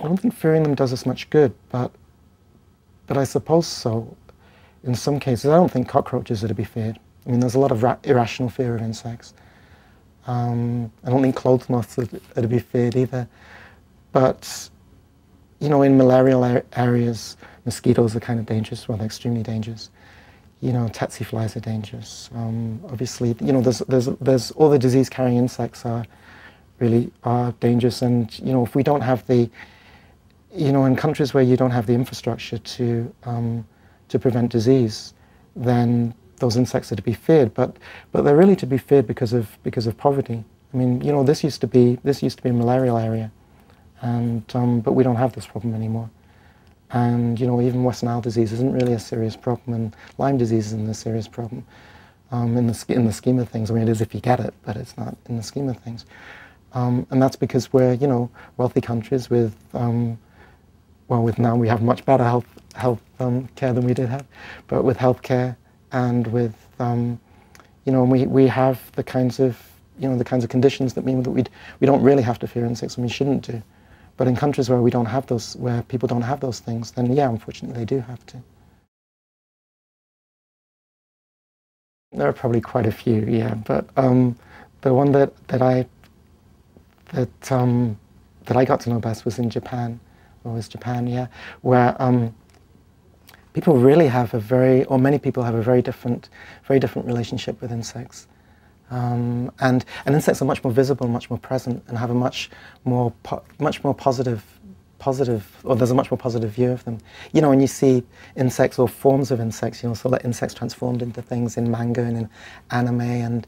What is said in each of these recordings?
don't think fearing them does us much good, but I suppose so. In some cases, I don't think cockroaches are to be feared. I mean, there's a lot of irrational fear of insects. I don't think clothes moths are to be feared either. But, you know, in malarial areas, mosquitoes are kind of dangerous, well, they're extremely dangerous. You know, tsetse flies are dangerous. Obviously, you know, there's all the disease-carrying insects are dangerous. And, you know, if we don't have the, you know, in countries where you don't have the infrastructure to prevent disease, then those insects are to be feared. But they're really to be feared because of poverty. I mean, you know, this used to be a malarial area, and but we don't have this problem anymore. And, you know, even West Nile disease isn't really a serious problem, and Lyme disease isn't a serious problem in the scheme of things. I mean, it is if you get it, but it's not in the scheme of things. And that's because we're, you know, wealthy countries with, well, with now we have much better health care than we did have, but with healthcare and with, you know, we have the kinds of, you know, the kinds of conditions that mean that we don't really have to fear insects, and we shouldn't do. But in countries where we don't have those, where people don't have those things, then yeah, unfortunately, they do have to. There are probably quite a few, yeah. But the one that I got to know best was in Japan, yeah, where people really have a very, or many people have a very different relationship with insects. And insects are much more visible, much more present, and have a much more positive, or there's a much more positive view of them. You know, when you see insects or forms of insects, you know, so that insects transformed into things in manga and in anime, and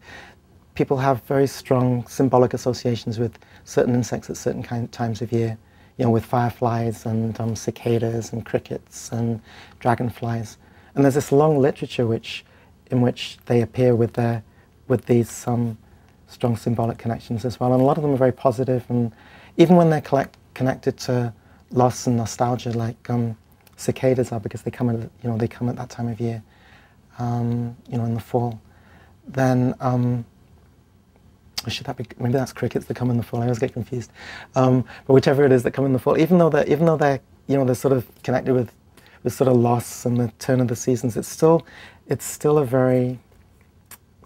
people have very strong symbolic associations with certain insects at certain times of year. You know, with fireflies and cicadas and crickets and dragonflies. And there's this long literature in which they appear with these strong symbolic connections as well. And a lot of them are very positive, and even when they're connected to loss and nostalgia, like cicadas are, because they come at, you know, they come at that time of year, you know, in the fall. Then should that be, maybe that's crickets that come in the fall. I always get confused. But whichever it is that come in the fall, even though they're, you know, they're sort of connected with sort of loss and the turn of the seasons, it's still a very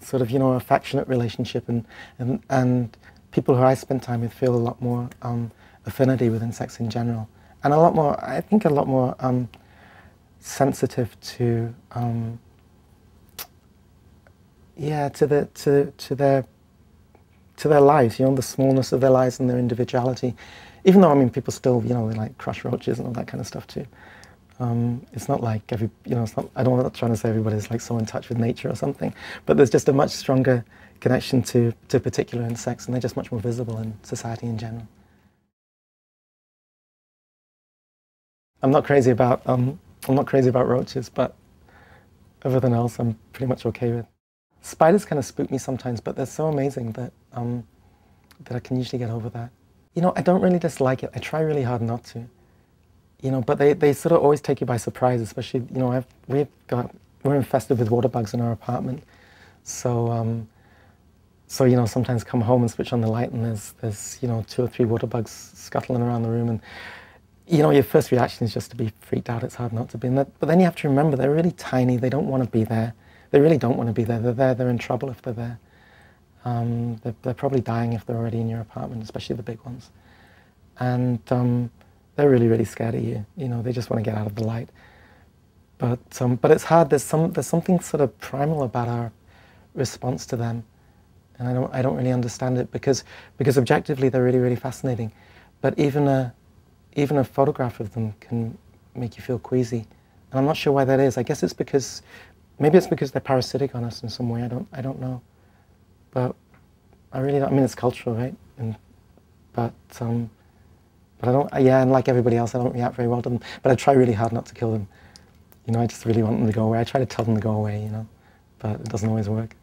sort of, you know, affectionate relationship, and people who I spend time with feel a lot more affinity with insects in general, and a lot more, I think, a lot more sensitive to yeah, to their lives, you know, the smallness of their lives and their individuality. Even though, I mean, people still, you know, they like crush roaches and all that kind of stuff too. It's not like you know, it's not, I'm not trying to say everybody's like so in touch with nature or something, but there's just a much stronger connection to particular insects, and they're just much more visible in society in general. I'm not crazy about roaches, but everything else I'm pretty much okay with. Spiders kind of spook me sometimes, but they're so amazing that I can usually get over that. You know, I don't really dislike it. I try really hard not to. You know, but they sort of always take you by surprise, especially, you know, we're infested with water bugs in our apartment. So, you know, sometimes come home and switch on the light and there's, you know, 2 or 3 water bugs scuttling around the room, and, you know, your first reaction is just to be freaked out. It's hard not to be. But then you have to remember they're really tiny. They don't want to be there. They really don't want to be there. They're there. They're in trouble if they're there. They're probably dying if they're already in your apartment, especially the big ones. And they're really, really scared of you. You know, they just want to get out of the light. But it's hard. There's something sort of primal about our response to them, and I don't really understand it, because objectively they're really, really fascinating. But even a photograph of them can make you feel queasy, and I'm not sure why that is. I guess it's because, maybe it's because they're parasitic on us in some way. I don't know, but I really don't. I mean, it's cultural, right? But I don't. Yeah, and like everybody else, I don't react very well to them. But I try really hard not to kill them. You know, I just really want them to go away. I try to tell them to go away, you know, but it doesn't always work.